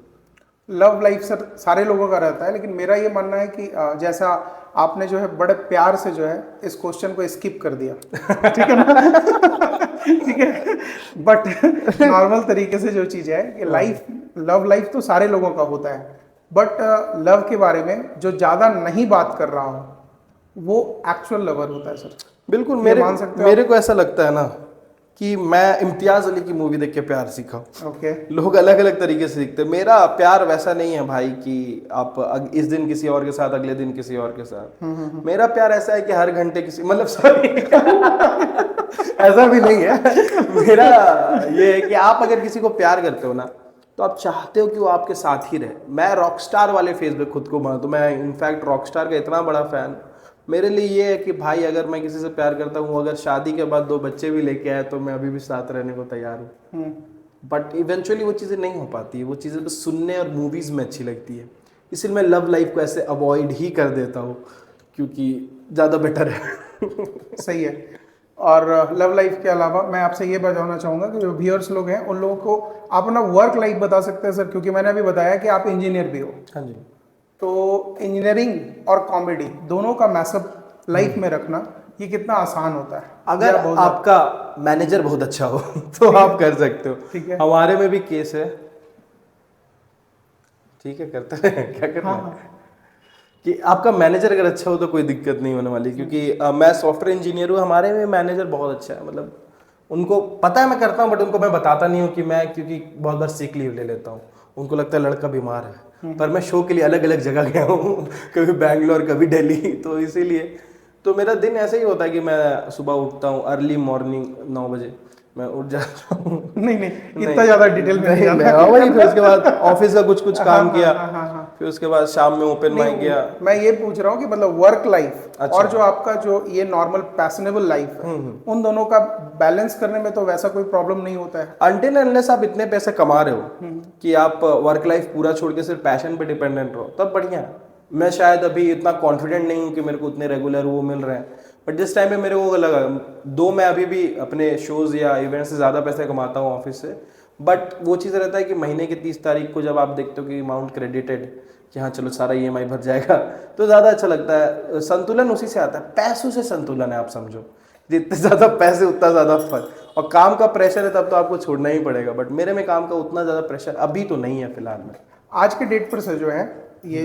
B: लव लाइफ सर सारे लोगों का रहता है, लेकिन मेरा ये मानना है कि जैसा आपने जो है बड़े प्यार से जो है इस क्वेश्चन को स्किप कर दिया, ठीक है ना? ठीक है, बट नॉर्मल तरीके से जो चीज़ है कि लाइफ, लव लाइफ तो सारे लोगों का होता है, बट लव के बारे में जो ज़्यादा नहीं बात कर रहा हो वो एक्चुअल लवर होता है सर।
A: बिल्कुल,
B: ये
A: मेरे
B: मान सकते हो
A: मेरे को ऐसा लगता है ना कि मैं इम्तियाज अली की मूवी देख के प्यार सीखा।
B: ओके।
A: लोग अलग अलग तरीके से सीखते हैं। मेरा प्यार वैसा नहीं है भाई कि आप इस दिन किसी और के साथ, अगले दिन किसी और के साथ। मेरा प्यार ऐसा है कि हर घंटे किसी, मतलब सॉरी ऐसा भी नहीं है। मेरा ये है कि आप अगर किसी को प्यार करते हो ना, तो आप चाहते हो कि वो आपके साथ ही रहे। मैं रॉकस्टार वाले फेज पे खुद को मानता हूं, मैं इनफैक्ट रॉकस्टार का इतना बड़ा फैन। मेरे लिए ये है कि भाई अगर मैं किसी से प्यार करता हूँ, अगर शादी के बाद 2 बच्चे भी लेके आए तो मैं अभी भी साथ रहने को तैयार हूँ। बट इवेंचुअली वो चीज़ें नहीं हो पाती है, वो चीज़ें बस सुनने और मूवीज़ में अच्छी लगती है। इसलिए मैं लव लाइफ को ऐसे अवॉइड ही कर देता हूँ, क्योंकि ज़्यादा बेटर है।
B: सही है। और लव लाइफ के अलावा मैं आपसे ये बताना चाहूँगा कि जो व्यूअर्स लोग हैं उन लोगों को आप अपना वर्क लाइफ बता सकते हैं सर, क्योंकि मैंने अभी बताया कि आप इंजीनियर भी हो।
A: हाँ जी।
B: तो इंजीनियरिंग और कॉमेडी दोनों का मैसअप लाइफ में रखना ये कितना आसान होता है?
A: अगर आपका मैनेजर बहुत अच्छा हो तो आप कर सकते हो।
B: ठीक है।
A: हमारे में भी केस है, ठीक है, करते हैं, क्या करना है कि आपका मैनेजर अगर अच्छा हो तो कोई दिक्कत नहीं होने वाली। क्योंकि मैं सॉफ्टवेयर इंजीनियर हूँ, हमारे में मैनेजर बहुत अच्छा है। मतलब उनको पता है मैं करता हूँ, बट उनको मैं बताता नहीं हूँ कि मैं, क्योंकि बहुत बार सिक लीव ले लेता हूँ। उनको लगता है लड़का बीमार है, पर मैं शो के लिए अलग अलग जगह गया हूँ, कभी बैंगलोर कभी दिल्ली, तो इसीलिए तो मेरा दिन ऐसे ही होता है कि मैं सुबह उठता हूँ अर्ली मॉर्निंग 9 बजे मैं उठ जाता हूँ।
B: नहीं इतना ज्यादा डिटेल में नहीं जाना।
A: वही, फिर उसके बाद ऑफिस का कुछ काम किया,
B: हाँ।
A: फिर उसके बाद शाम में ओपन माइक गया।
B: मैं ये पूछ रहा हूँ कि मतलब वर्क लाइफ
A: अच्छा।
B: और जो आपका जो ये नॉर्मल पैशनेबल लाइफ है, उन दोनों का बैलेंस करने में तो वैसा कोई प्रॉब्लम नहीं होता है?
A: अनटिल अनलेस आप इतने पैसे कमा रहे हो कि आप वर्क लाइफ पूरा छोड़ के सिर्फ पैशन पे डिपेंडेंट रहो, तब बढ़िया है। मैं शायद अभी इतना कॉन्फिडेंट नहीं हूँ कि मेरे को उतने रेगुलर वो मिल रहे हैं, बट जिस टाइम पे मेरे को लगा, दो मैं अभी भी अपने शोज़ या इवेंट से ज़्यादा पैसे कमाता हूँ ऑफिस से, बट वो चीज़ रहता है कि महीने की 30 तारीख को जब आप देखते हो कि अमाउंट क्रेडिटेड, कि हाँ चलो सारा EMI भर जाएगा, तो ज़्यादा अच्छा लगता है। संतुलन उसी से आता है, पैसों से संतुलन है, आप समझो, जितने ज़्यादा पैसे उतना ज़्यादा फन, और काम का प्रेशर है तब तो आपको छोड़ना ही पड़ेगा, बट मेरे में काम का उतना ज़्यादा प्रेशर अभी तो नहीं है फिलहाल में।
B: आज के डेट पर से जो है ये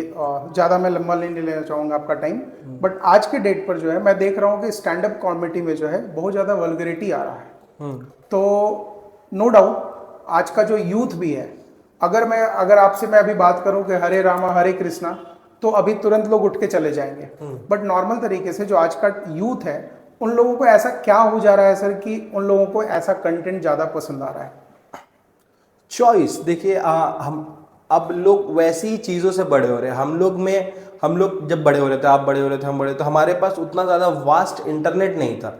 B: ज़्यादा मैं लंबा नहीं लेना चाहूँगा आपका टाइम, बट आज के डेट पर जो है मैं देख रहा हूँ कि स्टैंड अप कॉमेडी में जो है बहुत ज़्यादा वल्गरिटी आ रहा है। तो नो डाउट आज का जो यूथ भी है, अगर आपसे मैं अभी बात करूं कि हरे रामा हरे कृष्णा, तो अभी तुरंत लोग उठ के चले जाएंगे, बट नॉर्मल तरीके से जो आज का यूथ है उन लोगों को ऐसा क्या हो जा रहा है सर कि उन लोगों को ऐसा कंटेंट ज़्यादा पसंद आ रहा है?
A: चॉइस देखिए, हम अब लोग वैसी ही चीज़ों से बड़े हो रहे हैं। हम लोग जब बड़े हो रहे थे, आप बड़े हो रहे थे, हम बड़े, तो हमारे पास उतना ज़्यादा वास्ट इंटरनेट नहीं था।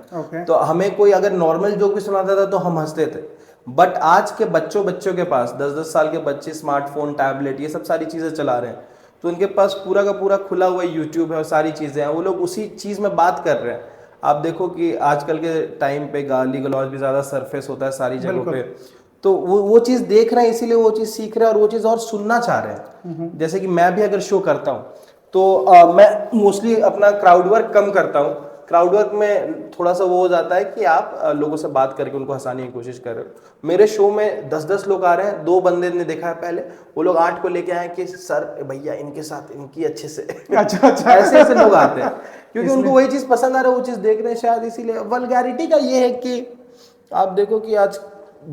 A: तो हमें कोई अगर नॉर्मल जोक भी सुनाता था तो हम हंसते थे, बट आज के बच्चों के पास 10-10 साल के बच्चे स्मार्टफोन, टैबलेट, ये सब सारी चीज़ें चला रहे हैं, तो उनके पास पूरा का पूरा खुला हुआ यूट्यूब है और सारी चीज़ें हैं, वो लोग उसी चीज़ में बात कर रहे हैं। आप देखो कि आजकल के टाइम पे गाली गलौज भी ज़्यादा सरफेस होता है सारी जगहों पे, तो वो चीज़ देख रहे हैं, इसीलिए वो चीज़ सीख रहे हैं और वो चीज़ और सुनना चाह रहे हैं। जैसे कि मैं भी अगर शो करता हूँ तो मैं मोस्टली अपना क्राउड वर्क कम करता हूँ। क्राउड वर्क में थोड़ा सा वो हो जाता है कि आप लोगों से बात करके उनको हंसाने की कोशिश कर रहे हो। मेरे शो में 10-10 लोग आ रहे हैं, 2 बंदे ने देखा है पहले, वो लोग 8 को लेके आए कि सर भैया इनके साथ इनकी अच्छे से अच्छा ऐसे लोग आते हैं क्योंकि उनको वही चीज़ पसंद आ रहा है, वो चीज़ देख रहे हैं शायद, इसीलिए। वल्गैरिटी का ये है कि आप देखो कि आज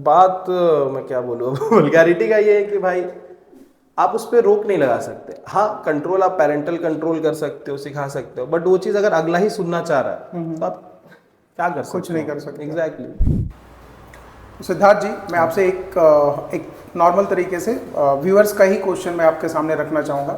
A: बात मैं क्या बोलूँ, वल्गैरिटी का ये है कि भाई आप उस पर रोक नहीं लगा सकते। हाँ, कंट्रोल, आप पेरेंटल कंट्रोल कर सकते हो, सिखा सकते हो, बट वो चीज़ अगर अगला ही सुनना चाह रहा है तो आप क्या कर सकते?
B: कुछ नहीं कर सकते।
A: एग्जैक्टली।
B: सिद्धार्थ जी, मैं आपसे एक नॉर्मल तरीके से व्यूअर्स का ही क्वेश्चन मैं आपके सामने रखना चाहूँगा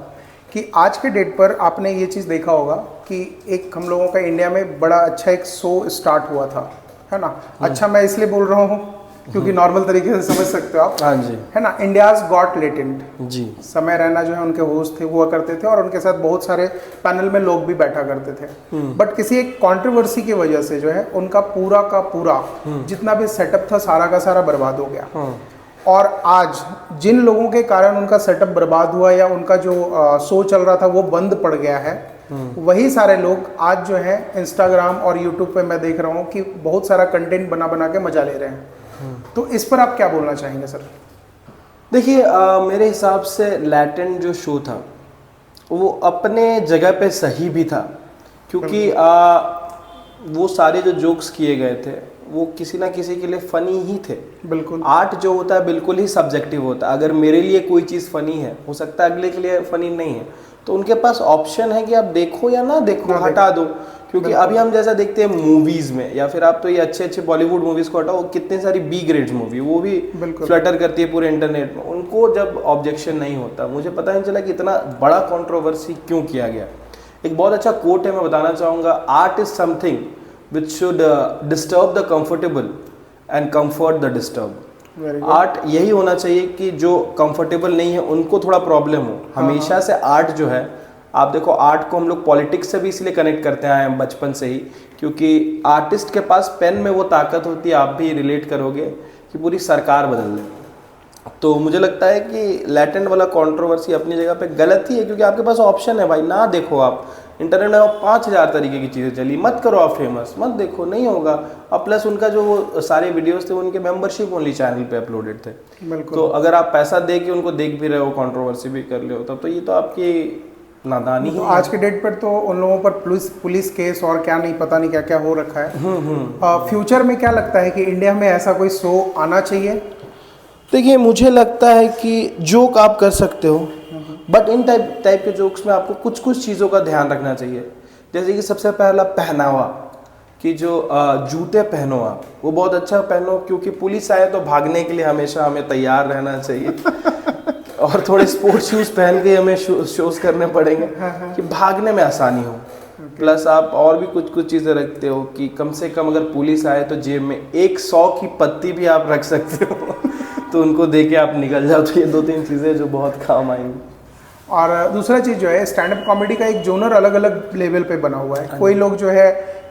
B: कि आज के डेट पर आपने ये चीज़ देखा होगा कि एक हम लोगों का इंडिया में बड़ा अच्छा एक शो स्टार्ट हुआ था, है ना? अच्छा, मैं इसलिए बोल रहा हूँ क्योंकि नॉर्मल तरीके से समझ सकते हो आप,
A: हाँ जी,
B: है ना? इंडियाज गॉट लेटेंट
A: जी,
B: समय रैना जो है उनके होस्ट थे, हुआ करते थे और उनके साथ बहुत सारे पैनल में लोग भी बैठा करते थे, बट किसी एक कंट्रोवर्सी की वजह से जो है उनका पूरा का पूरा जितना भी सेटअप था सारा का सारा बर्बाद हो गया। और आज जिन लोगों के कारण उनका सेटअप बर्बाद हुआ या उनका जो शो चल रहा था वो बंद पड़ गया है, वही सारे लोग आज जो है इंस्टाग्राम और यूट्यूब पे मैं देख रहा हूँ कि बहुत सारा कंटेंट बना बना के मजा ले रहे हैं। तो इस पर आप क्या बोलना चाहेंगे सर?
A: देखिए, मेरे हिसाब से लैटेंट जो शो था वो अपने जगह पे सही भी था, क्योंकि वो सारे जो जोक्स किए गए थे वो किसी ना किसी के लिए फनी ही थे।
B: बिल्कुल।
A: आर्ट जो होता है बिल्कुल ही सब्जेक्टिव होता है। अगर मेरे लिए कोई चीज़ फनी है, हो सकता है अगले के लिए फनी नहीं है, तो उनके पास ऑप्शन है कि आप देखो या ना देखो, हटा दो। क्योंकि अभी हम जैसा देखते हैं मूवीज में, या फिर आप तो ये अच्छे बॉलीवुड मूवीज को हटाओ, कितनी सारी बी ग्रेड मूवी वो भी फ्लटर करती है पूरे इंटरनेट में, उनको जब ऑब्जेक्शन नहीं होता। मुझे पता नहीं चला कि इतना बड़ा कंट्रोवर्सी क्यों किया गया। एक बहुत अच्छा कोट है, मैं बताना चाहूँगा, art is something which should disturb the comfortable and comfort the disturb. Art यही होना चाहिए कि जो कंफर्टेबल नहीं है उनको थोड़ा प्रॉब्लम हो। हमेशा से आर्ट जो है, आप देखो आर्ट को हम लोग पॉलिटिक्स से भी इसलिए कनेक्ट करते आए हैं बचपन से ही, क्योंकि आर्टिस्ट के पास पेन में वो ताकत होती है, आप भी रिलेट करोगे, कि पूरी सरकार बदल दे। तो मुझे लगता है कि लैटेंट वाला कंट्रोवर्सी अपनी जगह पे गलत ही है, क्योंकि आपके पास ऑप्शन है भाई, ना देखो आप इंटरनेट में 5000 तरीके की चीज़ें चली, मत करो आप फेमस, मत देखो, नहीं होगा। अब प्लस उनका जो वो सारे वीडियोस थे उनके मेंबरशिप ओनली चैनल पे अपलोडेड थे। तो अगर आप पैसा दे के उनको देख भी रहे हो, कंट्रोवर्सी भी कर रहे हो, तब तो ये तो आपकी नादानी ही।
B: आज के डेट पर तो उन लोगों पर पुलिस केस और क्या नहीं, पता नहीं क्या क्या हो रखा है। फ्यूचर में क्या लगता है कि इंडिया में ऐसा कोई शो आना चाहिए?
A: देखिए, मुझे लगता है कि जोक आप कर सकते हो, बट इन टाइप के जोक्स में आपको कुछ कुछ चीज़ों का ध्यान रखना चाहिए। जैसे कि सबसे पहला पहनावा, कि जो जूते पहनो आप वो बहुत अच्छा पहनो, क्योंकि पुलिस आए तो भागने के लिए हमेशा हमें तैयार रहना चाहिए। और थोड़े स्पोर्ट्स शूज़ पहन के हमें शोज करने पड़ेंगे कि भागने में आसानी हो। प्लस आप और भी कुछ कुछ चीज़ें रखते हो कि कम से कम अगर पुलिस आए तो जेब में 100 की पत्ती भी आप रख सकते हो तो उनको दे के आप निकल जाओ। तो ये 2-3 चीज़ें जो बहुत काम आएंगी।
B: और दूसरा चीज़ जो है, स्टैंड अप कॉमेडी का एक जोनर अलग अलग लेवल पे बना हुआ है। कोई लोग जो है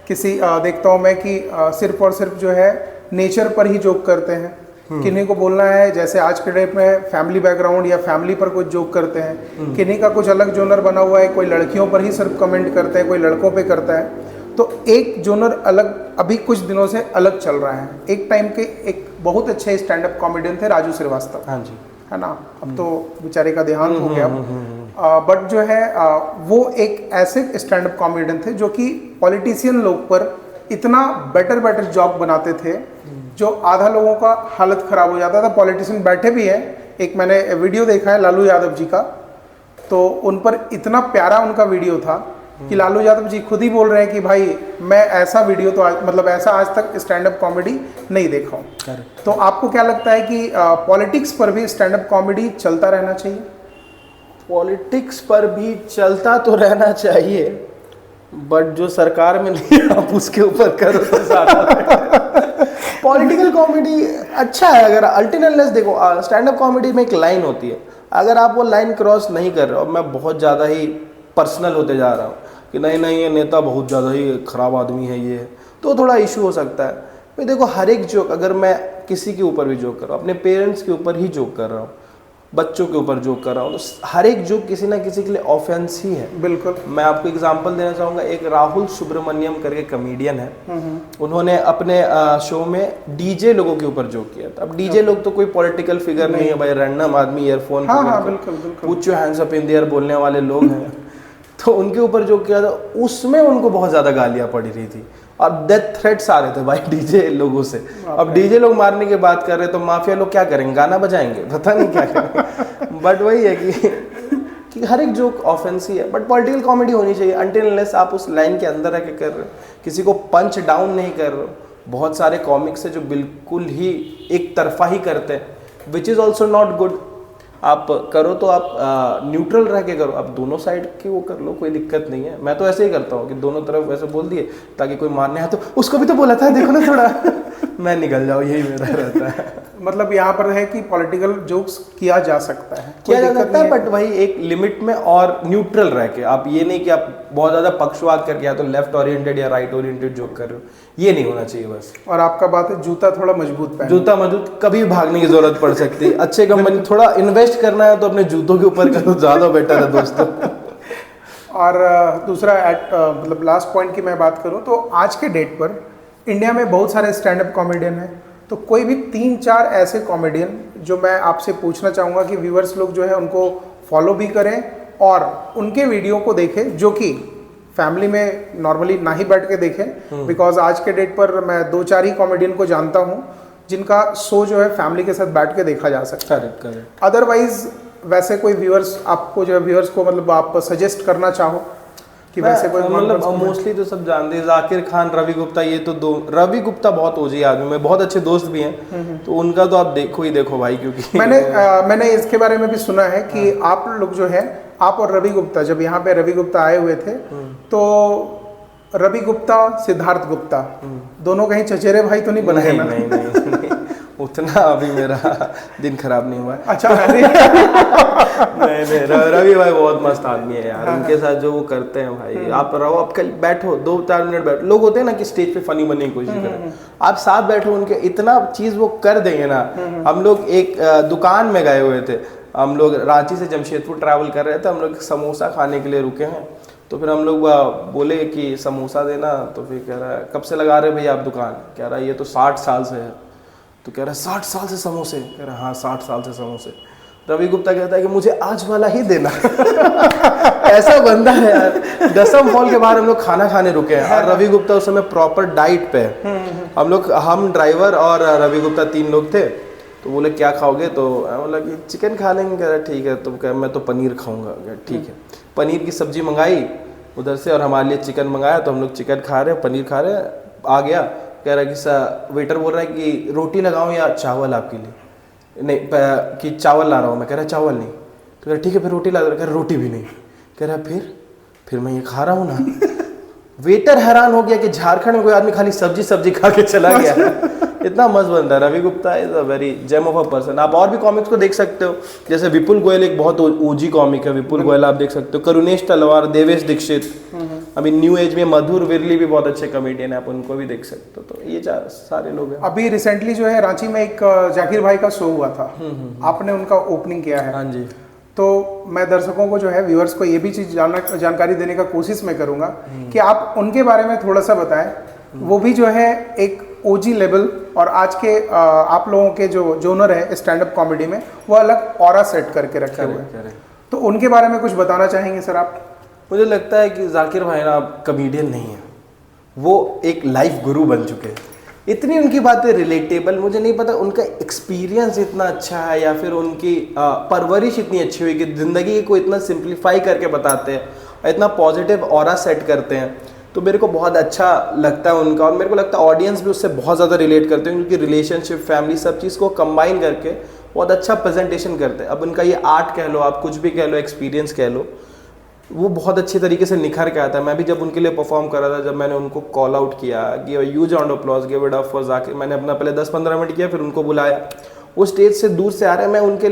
B: किसी देखता हूँ मैं कि सिर्फ और सिर्फ जो है नेचर पर ही जोक करते हैं, किन्हीं को बोलना है जैसे आज के डेट में फैमिली बैकग्राउंड या फैमिली पर कुछ जोक करते हैं, किन्हीं का कुछ अलग जोनर बना हुआ है, कोई लड़कियों पर ही सिर्फ कमेंट करते हैं, कोई लड़कों पे करता है। तो एक जोनर अलग अभी कुछ दिनों से अलग चल रहा है। एक टाइम के एक बहुत अच्छे स्टैंड अप कॉमेडियन थे राजू श्रीवास्तव,
A: हाँ जी,
B: है ना, अब तो बेचारे का देहांत हो गया। बट जो है वो एक ऐसे स्टैंड अप कॉमेडियन थे जो कि पॉलिटिशियन लोग पर इतना बेटर जॉक बनाते थे जो आधा लोगों का हालत खराब हो जाता था। पॉलिटिशियन बैठे भी हैं, एक मैंने वीडियो देखा है लालू यादव जी का, तो उन पर इतना प्यारा उनका वीडियो था कि लालू यादव जी खुद ही बोल रहे हैं कि भाई मैं ऐसा वीडियो तो मतलब ऐसा आज तक स्टैंड अप कॉमेडी नहीं देखा हूँ। तो आपको क्या लगता है कि पॉलिटिक्स पर भी स्टैंड अप कॉमेडी चलता रहना चाहिए?
A: पॉलिटिक्स पर भी चलता तो रहना चाहिए, बट जो सरकार में नहीं आप उसके ऊपर करो तो ज़्यादा। पॉलिटिकल कॉमेडी अच्छा है अगर अल्टरनेटलेस देखो, स्टैंड अप कॉमेडी में एक लाइन होती है, अगर आप वो लाइन क्रॉस नहीं कर रहे हो, मैं बहुत ज़्यादा ही पर्सनल होते जा रहा हूँ कि नहीं ये नेता बहुत ज़्यादा ही ख़राब आदमी है, ये तो थोड़ा इशू हो सकता है। भाई देखो, हर एक जोक अगर मैं किसी के ऊपर भी जोक कर रहा हूँ, अपने पेरेंट्स के ऊपर ही जोक कर रहा हूँ, बच्चों के ऊपर जोक कर रहा हूँ, तो हर एक जोक किसी ना किसी के लिए ऑफेंस ही है।
B: बिल्कुल।
A: मैं आपको एग्जांपल देना चाहूँगा, एक राहुल सुब्रमण्यम करके कमेडियन है, उन्होंने अपने शो में डीजे लोगों के ऊपर जोक किया था। अब डीजे लोग तो कोई पॉलिटिकल फिगर नहीं है भाई, रैंडम आदमी ईयरफोन पूछ hands up in the air बोलने वाले लोग हैं, तो उनके ऊपर जो किया था उसमें उनको बहुत ज़्यादा गालियाँ पड़ी रही थी और डेथ थ्रेट्स आ रहे थे भाई डीजे लोगों से। अब डीजे लोग मारने की बात कर रहे तो माफिया लोग क्या करेंगे, गाना बजाएंगे, पता नहीं क्या करेंगे। बट वही है कि हर एक जोक ऑफेंस ही है, बट पॉलिटिकल कॉमेडी होनी चाहिए अनटिल अनलेस आप उस लाइन के अंदर रह के कर रहे हो, किसी को पंच डाउन नहीं कर रहे हो। बहुत सारे कॉमिक्स है जो बिल्कुल ही एक तरफा ही करते हैं, which is also not good. आप करो तो आप न्यूट्रल रह के करो, आप दोनों साइड की वो कर लो, कोई दिक्कत नहीं है। मैं तो ऐसे ही करता हूँ कि दोनों तरफ वैसे बोल दिए ताकि कोई मारने आए तो उसको भी तो बोला था देखो ना थोड़ा मैं निकल जाऊँ, यही मेरा रहता है।
B: मतलब यहाँ पर है कि पॉलिटिकल जोक्स किया जा सकता है,
A: किया जा सकता है, बट वही एक लिमिट में और न्यूट्रल रह के। आप ये नहीं कि आप बहुत ज़्यादा पक्षवाद करके या तो लेफ्ट ओरिएंटेड या राइट ओरिएंटेड जोक कर रहे हो, ये नहीं होना चाहिए बस।
B: और आपका बात है जूता थोड़ा मजबूत पहनो,
A: जूता मजबूत, कभी भागने की जरूरत पड़ सकती है। अच्छे कंपनी थोड़ा इन्वेस्ट करना है तो अपने जूतों के ऊपर करो, ज़्यादा बेटर है दोस्तों।
B: और दूसरा मतलब लास्ट पॉइंट की मैं बात करूं तो आज के डेट पर इंडिया में बहुत सारे स्टैंड अप कॉमेडियन हैं, तो कोई भी 3-4 ऐसे कॉमेडियन जो मैं आपसे पूछना चाहूँगा कि व्यूअर्स लोग जो है उनको फॉलो भी करें और उनके वीडियो को देखें, जो कि फैमिली में नॉर्मली ना ही बैठ के देखें, बिकॉज आज के डेट पर मैं 2-4 ही कॉमेडियन को जानता हूँ जिनका शो जो है फैमिली के साथ बैठ के देखा जा सकता है।
A: करेक्ट।
B: अदरवाइज वैसे कोई व्यूअर्स आपको जो है व्यूअर्स को मतलब आप सजेस्ट करना चाहो कि वैसे कोई
A: मतलब मोस्टली तो सब जानते हैं, जाकिर खान, रवि गुप्ता, ये तो दो। रवि गुप्ता बहुत ओजी आदमी, में बहुत अच्छे दोस्त भी हैं, तो उनका तो आप देखो ही देखो भाई, क्योंकि
B: मैंने इसके बारे में भी सुना है कि आप लोग जो है, आप और रवि गुप्ता जब यहाँ पे रवि गुप्ता आए हुए थे तो रवि गुप्ता सिद्धार्थ गुप्ता दोनों कहीं चचेरे भाई तो नहीं बने?
A: नहीं, उतना अभी मेरा दिन खराब नहीं हुआ है।
B: अच्छा।
A: नहीं, रवि भाई बहुत मस्त आदमी है यार, उनके साथ जो वो करते हैं भाई, आप रहो, आप कल बैठो 2-4 मिनट बैठो। लोग होते हैं ना कि स्टेज पे फनी बनने की कोशिश करें, आप साथ बैठो, उनके इतना चीज वो कर देंगे ना। हम लोग एक दुकान में गए हुए थे, हम लोग रांची से जमशेदपुर ट्रैवल कर रहे थे, हम लोग समोसा खाने के लिए रुके हैं, तो फिर हम लोग बोले कि समोसा देना, तो फिर कह रहा है कब से लगा रहे भैया आप दुकान? कह रहा है ये तो 60 साल से है। तो कह रहा है 60 साल से समोसे? कह रहा है हाँ 60 साल से समोसे। रवि गुप्ता कहता है कि मुझे आज वाला ही देना। ऐसा बंदा है यार। 10वीं हॉल के बाहर हम लोग खाना खाने रुके हैं और रवि गुप्ता उस समय प्रॉपर डाइट पे है। हम ड्राइवर और रवि गुप्ता 3 लोग थे, तो बोले क्या खाओगे? तो बोला कि चिकन खा लेंगे। कह रहा ठीक है। तो कह मैं तो पनीर खाऊंगा। ठीक है। पनीर की सब्जी मंगाई उधर से और हमारे लिए चिकन मंगाया, तो हम लोग चिकन खा रहे हैं, पनीर खा रहे हैं। आ गया, कह रहा है कि वेटर बोल रहा है कि रोटी लगाऊं या चावल आपके लिए? नहीं कि चावल ला रहा हूँ मैं। कह रहा है चावल नहीं। तो कह रहा ठीक है फिर रोटी ला। कह रहा रोटी भी नहीं। कह रहा फिर मैं ये खा रहा हूँ ना। वेटर हैरान हो गया कि झारखंड में कोई आदमी खाली सब्जी खा के चला गया। इतना मस्त बंदा है। Ravi Gupta is a very gem of a person. आप और भी कॉमिक्स को देख सकते हो, जैसे विपुल गोयल एक बहुत ओजी कॉमिक है, विपुल गोयल आप देख सकते हो, करुणेश तलवार, देवेश दीक्षित, अभी न्यू एज में मधुर विरली भी बहुत अच्छे कॉमेडियन है, आप उनको भी देख सकते हो। तो ये सारे लोग हैं।
B: अभी रिसेंटली जो है रांची में एक जाकिर भाई का शो हुआ था, आपने उनका ओपनिंग किया है।
A: हाँ जी।
B: तो मैं दर्शकों को जो है व्यूअर्स को ये भी चीज़ जानकारी देने का कोशिश मैं करूंगा कि आप उनके बारे में थोड़ा सा बताएं। वो भी जो है एक ओजी लेवल और आज के आप लोगों के जो जोनर है स्टैंड अप कॉमेडी में वो अलग ऑरा सेट करके रखे हुए हैं। तो उनके बारे में कुछ बताना चाहेंगे सर आप?
A: मुझे लगता है कि जाकिर भाई ना कॉमेडियन नहीं है, वो एक लाइफ गुरु बन चुके हैं। इतनी उनकी बातें रिलेटेबल, मुझे नहीं पता उनका एक्सपीरियंस इतना अच्छा है या फिर उनकी परवरिश इतनी अच्छी हुई कि ज़िंदगी को इतना सिंप्लीफाई करके बताते हैं और इतना पॉजिटिव ऑरा सेट करते हैं। तो मेरे को बहुत अच्छा लगता है उनका, और मेरे को लगता है ऑडियंस भी उससे बहुत ज़्यादा रिलेट करते हैं, क्योंकि रिलेशनशिप, फैमिली, सब चीज़ को कंबाइन करके बहुत अच्छा प्रेजेंटेशन करते हैं। अब उनका ये आर्ट कह लो, आप कुछ भी कह लो, एक्सपीरियंस कह लो, वो बहुत अच्छे तरीके से निखर के आता है। मैं भी जब उनके लिए परफॉर्म कर रहा था, जब मैंने उनको कॉल आउट किया, give huge round of applause, give it up for Zakir, मैंने अपना पहले 10-15 मिनट किया, फिर उनको बुलाया। वो स्टेज से दूर से आ रहे हैं, मैं उनके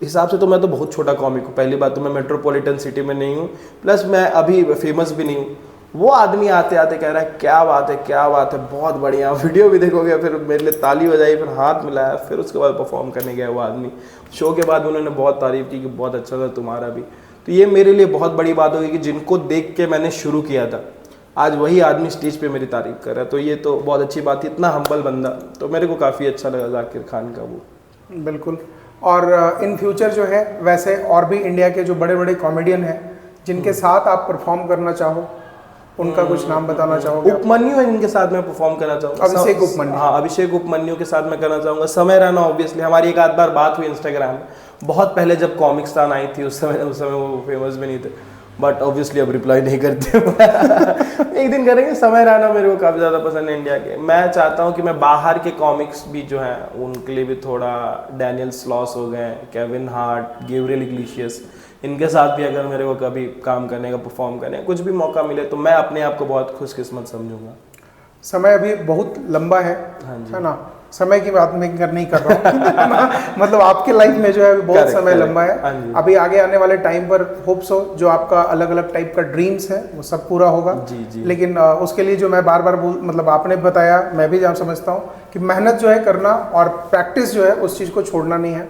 A: हिसाब से तो मैं तो बहुत छोटा कॉमिक हूँ। पहली बात तो मैं मेट्रोपॉलिटन सिटी में नहीं हूँ, प्लस मैं अभी फेमस भी नहीं हूँ। वो आदमी आते आते कह रहा है क्या बात है, क्या बात है, बहुत बढ़िया, वीडियो भी देखोगे, फिर मेरे लिए ताली बजाई, फिर हाथ मिलाया, फिर उसके बाद परफॉर्म करने गया वो आदमी। शो के बाद उन्होंने बहुत तारीफ की कि बहुत अच्छा था तुम्हारा भी। तो ये मेरे लिए बहुत बड़ी बात होगी कि जिनको देख के मैंने शुरू किया था, आज वही आदमी स्टेज पे मेरी तारीफ कर रहा है। तो ये तो बहुत अच्छी बात है, इतना हम्बल बंदा, तो मेरे को काफ़ी अच्छा लगा जाकिर खान का वो।
B: बिल्कुल। और इन फ्यूचर जो है वैसे और भी इंडिया के जो बड़े बड़े कॉमेडियन हैं जिनके साथ आप परफॉर्म करना चाहो, उनका कुछ नाम बताना चाहोगे?
A: उपमन्यु है जिनके साथ मैं परफॉर्म करना चाहूँगा।
B: अभिषेक उपमन्यु।
A: हाँ, अभिषेक उपमन्यु के साथ मैं करना चाहूँगा। समय रैना, ऑब्वियसली हमारी एक आध बार बात हुई इंस्टाग्राम, बहुत पहले जब कॉमिक्सतान आई थी, उस समय वो फेमस भी नहीं थे, बट ऑब्वियसली अब रिप्लाई नहीं करते। एक दिन करेंगे। समय रैना मेरे को काफ़ी ज़्यादा पसंद है इंडिया के। मैं चाहता हूँ कि मैं बाहर के कॉमिक्स भी जो हैं उनके लिए भी थोड़ा, डैनियल स्लॉस हो गए, केविन हार्ट, गैब्रियल इग्लेशियस, इनके साथ भी अगर मेरे को कभी काम करने का, परफॉर्म करने का कुछ भी मौका मिले तो मैं अपने आप को बहुत खुशकिस्मत समझूंगा।
B: समय अभी बहुत लंबा है, है ना? समय की बात मैं नहीं कर रहा हूँ। मतलब आपके लाइफ में जो है बहुत समय लंबा है। अभी आगे आने वाले टाइम पर होप सो जो आपका अलग अलग टाइप का ड्रीम्स है वो सब पूरा होगा।
A: जी।
B: लेकिन उसके लिए जो मैं बार बार मतलब आपने बताया, मैं भी जान समझता हूँ कि मेहनत जो है करना और प्रैक्टिस जो है उस चीज़ को छोड़ना नहीं है।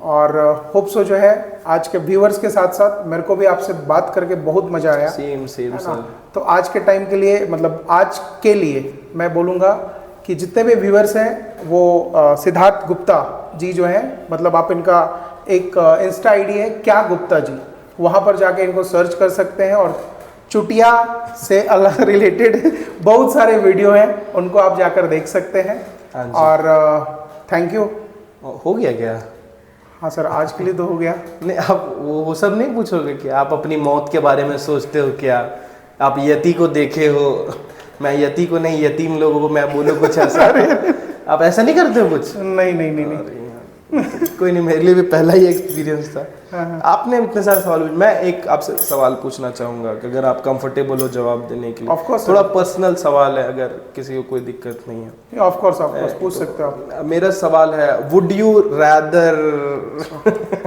B: और होप सो जो है आज के व्यूअर्स के साथ साथ मेरे को भी आपसे बात करके बहुत मजा आया।
A: Same sir.
B: तो आज के टाइम के लिए, मतलब आज के लिए मैं बोलूँगा कि जितने भी व्यूअर्स हैं वो सिद्धार्थ गुप्ता जी जो हैं, मतलब आप इनका एक इंस्टा आईडी है क्या गुप्ता जी, वहाँ पर जाके इनको सर्च कर सकते हैं और चुटिया से अलग रिलेटेड बहुत सारे वीडियो हैं, उनको आप जाकर देख सकते हैं। और थैंक यू।
A: हो गया क्या?
B: हाँ सर, आज के लिए तो हो गया।
A: नहीं, आप वो सब नहीं पूछोगे कि आप अपनी मौत के बारे में सोचते हो क्या? आप यति को देखे हो? मैं यति को नहीं, यतीम लोगों को मैं बोलूँ कुछ ऐसा। आप ऐसा नहीं करते हो कुछ?
B: नहीं।
A: कोई नहीं, मेरे लिए भी पहला ही एक्सपीरियंस था। आपने इतने सारे सवाल पूछे, मैं एक आपसे सवाल पूछना चाहूँगा कि अगर आप कंफर्टेबल हो जवाब देने के लिए।
B: ऑफ कोर्स,
A: थोड़ा पर्सनल सवाल है, अगर किसी को कोई दिक्कत नहीं है।
B: ऑफ कोर्स पूछ सकते हो आप।
A: मेरा सवाल है, would you rather.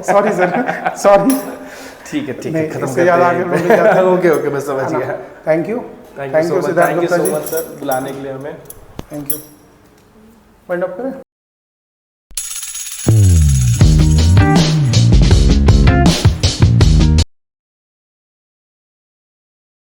B: Sorry sir, sorry.
A: ठीक है,
B: खत्म कर दें।
A: ओके, मैं समझ गया।
B: Thank you
A: so much sir बुलाने के लिए हमें।
B: Thank you. वाइंड अप करें।